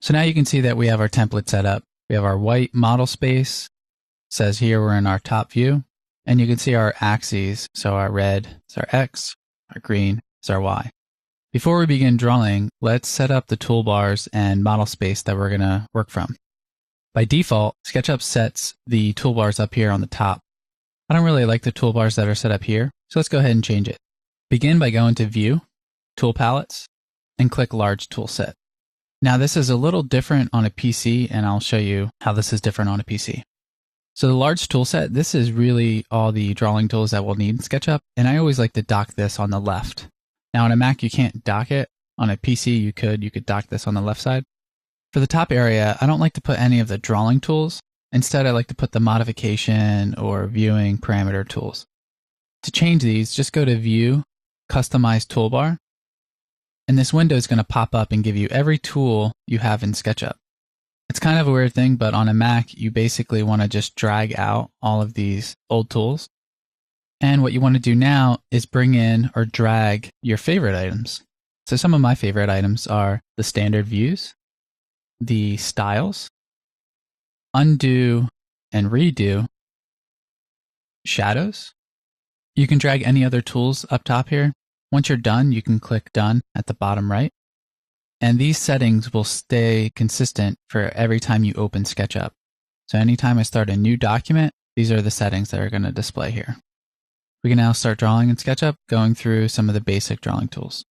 So now you can see that we have our template set up. We have our white model space. It says here we're in our top view. And you can see our axes. So our red is our X, our green is our Y. Before we begin drawing, let's set up the toolbars and model space that we're going to work from. By default, SketchUp sets the toolbars up here on the top. I don't really like the toolbars that are set up here, so let's go ahead and change it. Begin by going to View, Tool Palettes, and click Large Tool Set. Now this is a little different on a PC, and I'll show you how this is different on a PC. So the large tool set, this is really all the drawing tools that we'll need in SketchUp, and I always like to dock this on the left. Now on a Mac, you can't dock it. On a PC, you could dock this on the left side. For the top area, I don't like to put any of the drawing tools. Instead, I like to put the modification or viewing parameter tools. To change these, just go to View, Customize Toolbar, and this window is going to pop up and give you every tool you have in SketchUp. It's kind of a weird thing, but on a Mac, you basically want to just drag out all of these old tools. And what you want to do now is bring in or drag your favorite items. So some of my favorite items are the standard views, the styles, undo and redo, shadows. You can drag any other tools up top here. Once you're done, you can click Done at the bottom right. And these settings will stay consistent for every time you open SketchUp. So anytime I start a new document, these are the settings that are going to display here. We can now start drawing in SketchUp, going through some of the basic drawing tools.